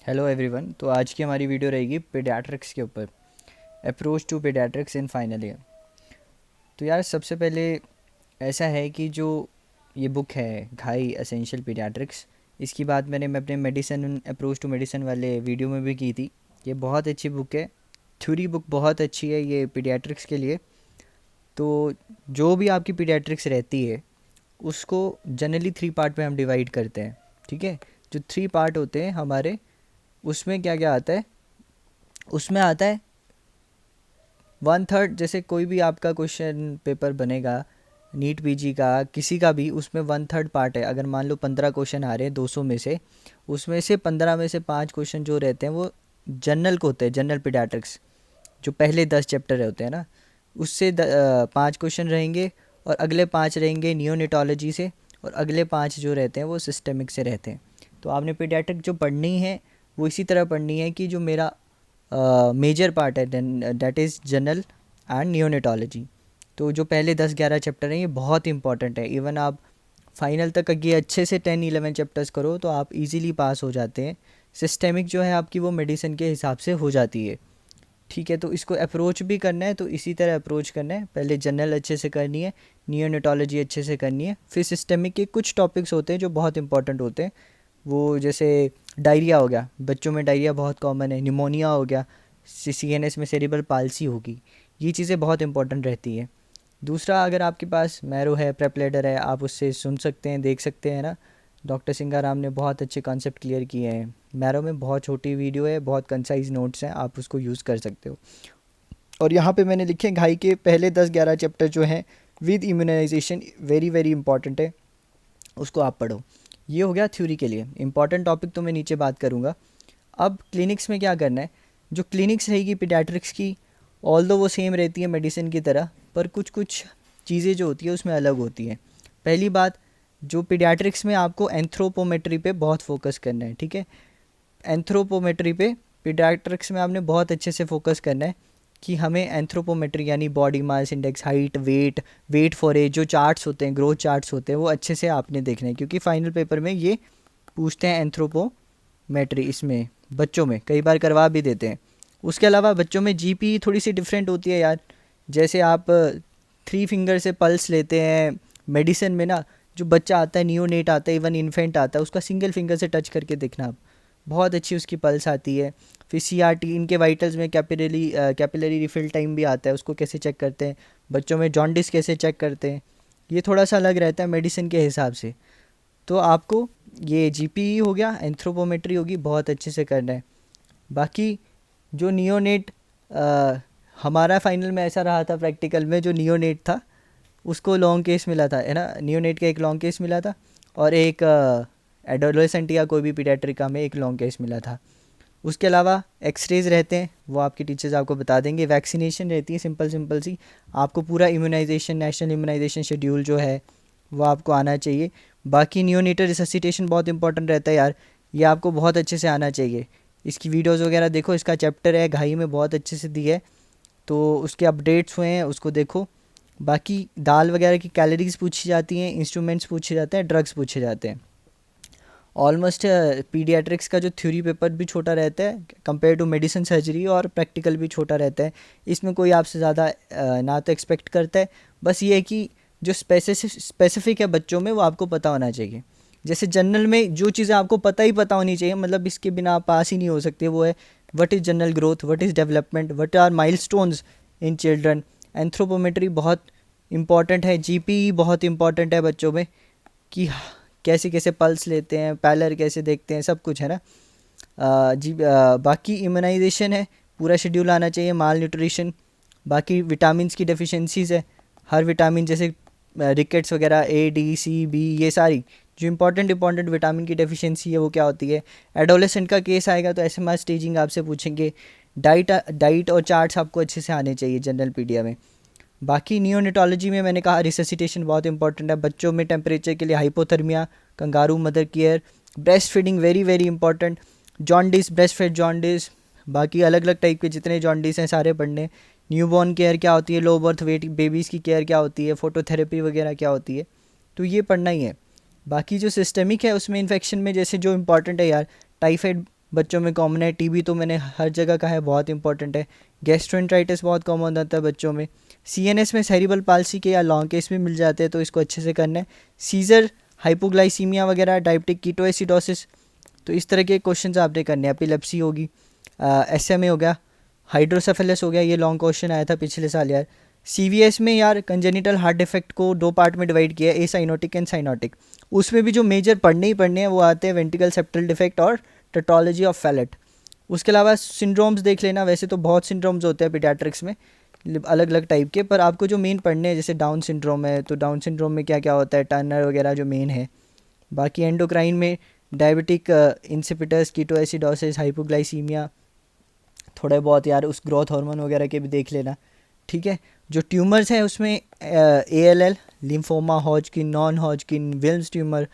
Hello everyone. तो आज की हमारी वीडियो रहेगी पीडियाट्रिक्स के ऊपर, approach to paediatrics in final year. तो यार सबसे पहले ऐसा है कि जो ये बुक है घाई एसेंशियल पीडियाट्रिक्स, इसकी बात मैं अपने मेडिसिन अप्रोच टू मेडिसिन वाले वीडियो में भी की थी। ये बहुत अच्छी बुक है, थ्योरी बुक बहुत अच्छी है ये पीडियाट्रिक्स के लिए। तो जो भी आपकी पीडियाट्रिक्स रहती है उसको जनरली 3 पार्ट में हम डिवाइड करते हैं। ठीक है, जो 3 पार्ट होते हैं हमारे, उसमें क्या क्या आता है? उसमें आता है 1/3। जैसे कोई भी आपका क्वेश्चन पेपर बनेगा नीट पीजी का, किसी का भी, उसमें 1/3 पार्ट है। अगर मान लो 15 क्वेश्चन आ रहे हैं 200 में से, उसमें से 15 में से 5 क्वेश्चन जो रहते हैं वो जनरल को होते हैं, जनरल पीडियाट्रिक्स। जो पहले 10 चैप्टर होते हैं ना, उससे 5 क्वेश्चन रहेंगे, और अगले 5 रहेंगे नियोनेटोलॉजी से, और अगले 5 जो रहते हैं वो सिस्टेमिक से रहते हैं। तो आपने पीडियाट्रिक जो पढ़नी है वो इसी तरह पढ़नी है कि जो मेरा मेजर पार्ट है that is general and neonatology. तो जो पहले 10-11 चैप्टर हैं ये बहुत इंपॉर्टेंट है। इवन आप फाइनल तक ये अच्छे से 10-11 चैप्टर्स करो तो आप इजीली पास हो जाते हैं। सिस्टेमिक जो है आपकी वो मेडिसिन के हिसाब से हो जाती है। ठीक है, तो इसको अप्रोच भी करना है तो इसी तरह अप्रोच करना है। पहले जनरल अच्छे से करनी है, नियोनेटोलॉजी अच्छे से करनी है, फिर सिस्टेमिक के कुछ टॉपिक्स होते हैं जो बहुत इंपॉर्टेंट होते हैं। वो जैसे डायरिया हो गया, बच्चों में डायरिया बहुत कॉमन है, निमोनिया हो गया, सीएनएस में सेरिब्रल पाल्सी होगी, ये चीज़ें बहुत इंपॉर्टेंट रहती है। दूसरा, अगर आपके पास मैरो है, प्रेपलेडर है, आप उससे सुन सकते हैं, देख सकते हैं ना। डॉक्टर सिंगाराम ने बहुत अच्छे कॉन्सेप्ट क्लियर किए हैं। मैरो में बहुत छोटी वीडियो है, बहुत कंसाइज नोट्स हैं, आप उसको यूज़ कर सकते हो। और यहाँ पे मैंने लिखे घाई के पहले 10-11 चैप्टर जो हैं with immunisation, very very important है, उसको आप पढ़ो। ये हो गया थ्योरी के लिए। इंपॉर्टेंट टॉपिक तो मैं नीचे बात करूँगा। अब क्लिनिक्स में क्या करना है? जो क्लिनिक्स रहेगी पीडियाट्रिक्स की, ऑल दो वो सेम रहती है मेडिसिन की तरह, पर कुछ कुछ चीज़ें जो होती है उसमें अलग होती हैं। पहली बात, जो पीडियाट्रिक्स में आपको एंथ्रोपोमेट्री पे बहुत फोकस करना है। ठीक है, एंथ्रोपोमेट्री पे पीडियाट्रिक्स में आपने बहुत अच्छे से फोकस करना है कि हमें एंथ्रोपोमेट्री यानी body mass index, height, weight, weight for age, जो चार्ट्स होते हैं, ग्रोथ चार्ट्स होते हैं, वो अच्छे से आपने देखने हैं, क्योंकि फाइनल पेपर में ये पूछते हैं एंथ्रोपोमेट्री। इसमें बच्चों में कई बार करवा भी देते हैं। उसके अलावा बच्चों में जीपी थोड़ी सी डिफरेंट होती है यार। जैसे आप 3 फिंगर से पल्स लेते हैं मेडिसिन में ना, जो बच्चा आता है, नियोनेट आता है, इवन इन्फेंट आता है, उसका सिंगल फिंगर से टच करके देखना आप, बहुत अच्छी उसकी पल्स आती है। फिर सीआरटी, इनके वाइटल्स में कैपिलरी रिफिल टाइम भी आता है, उसको कैसे चेक करते हैं। बच्चों में जॉन्डिस कैसे चेक करते हैं, ये थोड़ा सा अलग रहता है मेडिसिन के हिसाब से। तो आपको ये जीपीई हो गया, एंथ्रोपोमेट्री होगी, बहुत अच्छे से करना है। बाकी जो नियोनेट, हमारा फाइनल में ऐसा रहा था प्रैक्टिकल में, जो नियोनेट था उसको लॉन्ग केस मिला था, है ना। नियोनेट का एक लॉन्ग केस मिला था, और एक एडोलेसेंट या कोई भी पीडियाट्रिका में एक लॉन्ग केस मिला था। उसके अलावा एक्सरेज रहते हैं, वो आपके टीचर्स आपको बता देंगे। वैक्सीनेशन रहती है सिंपल सिंपल सी, आपको पूरा इम्यूनाइजेशन, नेशनल इम्यूनाइजेशन शेड्यूल जो है वो आपको आना चाहिए। बाकी नियोनेटल रिससिटेशन बहुत इंपॉर्टेंट रहता है यार, ये आपको बहुत अच्छे से आना चाहिए। इसकी वीडियोज़ वगैरह देखो, इसका चैप्टर है घाई में बहुत अच्छे से दी है, तो उसके अपडेट्स हुए हैं, उसको देखो। बाकी दाल वगैरह की कैलोरीज पूछी जाती हैं, इंस्ट्रूमेंट्स पूछे जाते हैं, ड्रग्स पूछे जाते हैं। ऑलमोस्ट पीडियाट्रिक्स का जो थ्योरी पेपर भी छोटा रहता है कंपेयर टू मेडिसिन सर्जरी, और प्रैक्टिकल भी छोटा रहता है। इसमें कोई आपसे ज़्यादा ना तो एक्सपेक्ट करता है, बस ये है कि जो स्पेसिफिक है बच्चों में वो आपको पता होना चाहिए। जैसे जनरल में जो चीज़ें आपको पता होनी चाहिए, मतलब इसके बिना आप पास ही नहीं हो सकते, वो है what is general growth, what is development, what are milestones in children. Anthropometry बहुत इंपॉर्टेंट है, जीपी बहुत इंपॉर्टेंट है बच्चों में, कि कैसे कैसे पल्स लेते हैं, पैलर कैसे देखते हैं, सब कुछ है ना। बाकी इम्यूनाइजेशन है, पूरा शेड्यूल आना चाहिए, माल न्यूट्रिशन। बाकी विटामिन्स की डेफिशिएंसीज है, हर विटामिन जैसे रिकेट्स वगैरह, ए डी सी बी, ये सारी जो इंपॉर्टेंट विटामिन की डेफिशिएंसी है वो क्या होती है। एडोलेसेंट का केस आएगा तो एसएमआर स्टेजिंग आपसे पूछेंगे। डाइट और चार्ट्स आपको अच्छे से आने चाहिए जनरल पीडिया में। बाकी नियोनेटोलॉजी में मैंने कहा रिससिटेशन बहुत इंपॉर्टेंट है बच्चों में, टेम्परेचर के लिए hypothermia, kangaroo mother care, breast feeding very very important, jaundice, breast fed jaundice, बाकी अलग अलग टाइप के जितने जॉन्डिस हैं सारे पढ़ने। न्यूबॉर्न केयर क्या होती है, लो बर्थ वेट बेबीज़ की केयर क्या होती है, फोटोथेरेपी वगैरह क्या होती है, तो ये पढ़ना ही है। बाकी जो सिस्टमिक है उसमें इन्फेक्शन में जैसे जो इंपॉर्टेंट है यार, टाइफाइड बच्चों में कॉमन है। टीबी तो मैंने हर जगह कहा है बहुत इंपॉर्टेंट है। गैस्ट्रोएंटराइटिस बहुत कॉमन होता है बच्चों में। सीएनएस में सेरिब्रल पाल्सी के या लॉन्ग केस में मिल जाते हैं, तो इसको अच्छे से करना है। सीजर, हाइपोग्लाइसीमिया वगैरह, डायबिटिक कीटोएसिडोसिस, तो इस तरह के क्वेश्चन आपने करने हैं। एपिलेप्सी होगी, एसएमए हो गया, हाइड्रोसेफेलस हो गया, ये लॉन्ग क्वेश्चन आया था पिछले साल यार। सीवीएस में यार कंजेनिटल हार्ट डिफेक्ट को 2 पार्ट में डिवाइड किया है, ए साइनोटिक एंड साइनोटिक। उसमें भी जो मेजर पढ़ने ही पढ़ने हैं वो आते हैं वेंट्रिकल सेप्टल डिफेक्ट और टेटोलॉजी ऑफ फैलेट। उसके अलावा सिंड्रोम्स देख लेना, वैसे तो बहुत सिंड्रोम्स होते हैं पीडियाट्रिक्स में अलग अलग टाइप के, पर आपको जो मेन पढ़ने हैं जैसे डाउन सिंड्रोम है, तो डाउन सिंड्रोम में क्या क्या होता है, टर्नर वगैरह जो मेन है। बाकी एंडोक्राइन में डायबिटिक इंसिपिटस, कीटोएसिडोसिस, हाइपोग्लाइसीमिया, थोड़े बहुत यार उस ग्रोथ हार्मोन वगैरह के भी देख लेना, ठीक है। जो ट्यूमर्स हैं उसमें ALL, lymphoma, Hodgkin, non Hodgkin, Wilms tumour,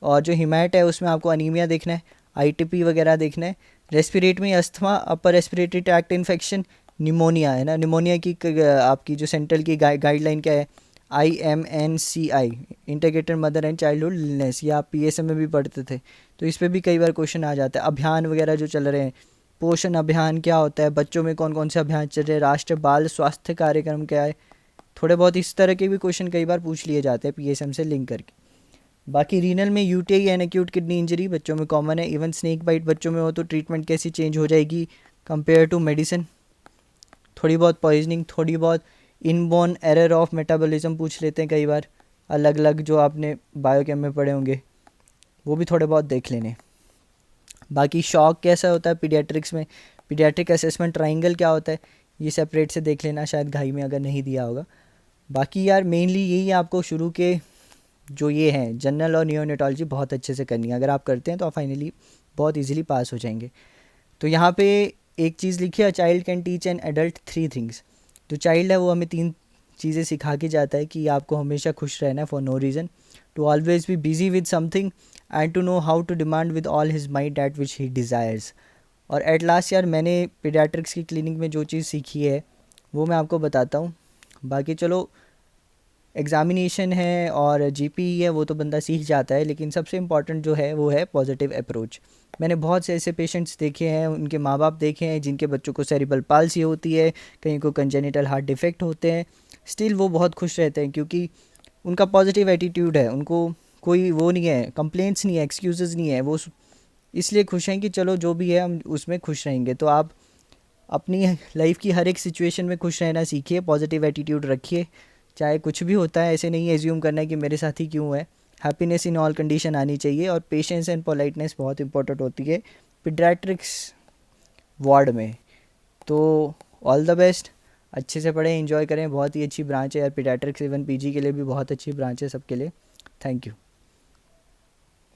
और जो हिमैट है उसमें आपको अनीमिया देखना है, आईटीपी वगैरह देखना है। रेस्पिरेटरी में asthma, upper respiratory tract infection, pneumonia है ना, निमोनिया की आपकी जो सेंट्रल की गाइडलाइन क्या है, IMNCI, integrated mother and childhood illness, ये आप PSM में भी पढ़ते थे, तो इस पर भी कई बार क्वेश्चन आ जाता है। अभियान वगैरह जो चल रहे हैं, पोषण अभियान क्या होता है, बच्चों में कौन कौन से अभियान चल रहे हैं, राष्ट्रीय बाल स्वास्थ्य कार्यक्रम क्या है, थोड़े बहुत इस तरह के भी क्वेश्चन कई बार पूछ लिए जाते हैं PSM से लिंक करके। बाकी रीनल में UTI and acute kidney injury बच्चों में कॉमन है। इवन स्नेक बाइट बच्चों में हो तो ट्रीटमेंट कैसी चेंज हो जाएगी कंपेयर टू मेडिसिन। थोड़ी बहुत पॉइजनिंग, थोड़ी बहुत इनबोर्न एरर ऑफ मेटाबॉलिज्म पूछ लेते हैं कई बार, अलग अलग जो आपने बायोकेम में पढ़े होंगे वो भी थोड़े बहुत देख लेने। बाकी शॉक कैसा होता है पीडियाट्रिक्स में, पीडियाट्रिक असेसमेंट ट्राइंगल क्या होता है, ये सेपरेट से देख लेना, शायद घाई में अगर नहीं दिया होगा। बाकी यार मेनली यही है, आपको शुरू के जो ये हैं जनरल और नियोनेटोलॉजी बहुत अच्छे से करनी है। अगर आप करते हैं तो आप फाइनली बहुत इजीली पास हो जाएंगे। तो यहाँ पे एक चीज़ लिखी है, child can teach an adult 3 things. जो चाइल्ड है वो हमें 3 चीज़ें सिखा के जाता है कि आपको हमेशा खुश रहना है for no reason, to always be busy with something and to know how to demand with all his mind that which he desires. और एट लास्ट यार मैंने पीडियाट्रिक्स की क्लिनिक में जो चीज़ सीखी है वो मैं आपको बताता हूँ। बाकी चलो एग्ज़ामिनेशन है और GP है वो तो बंदा सीख जाता है, लेकिन सबसे इम्पॉर्टेंट जो है वो है पॉजिटिव अप्रोच। मैंने बहुत से ऐसे पेशेंट्स देखे हैं, उनके माँ बाप देखे हैं जिनके बच्चों को सेरिब्रल पाल्सी होती है, कहीं को कंजेनिटल हार्ट डिफेक्ट होते हैं, स्टिल वो बहुत खुश रहते हैं क्योंकि उनका पॉजिटिव एटीट्यूड है। उनको कोई वो नहीं है, कंप्लेंट्स नहीं है, एक्सक्यूज़ नहीं है, वो इसलिए खुश हैं कि चलो जो भी है हम उसमें खुश रहेंगे। तो आप अपनी लाइफ की हर एक सिचुएशन में खुश रहना सीखिए, पॉजिटिव एटीट्यूड रखिए, चाहे कुछ भी होता है ऐसे नहीं एज्यूम करना है कि मेरे साथ ही क्यों है। हैप्पीनेस इन ऑल कंडीशन आनी चाहिए, और पेशेंस एंड पोलाइटनेस बहुत इंपॉर्टेंट होती है पीडियाट्रिक्स वार्ड में। तो ऑल द बेस्ट, अच्छे से पढ़ें, एंजॉय करें, बहुत ही अच्छी ब्रांच है यार पीडियाट्रिक्स, इवन PG के लिए भी बहुत अच्छी ब्रांच है सबके लिए। Thank you.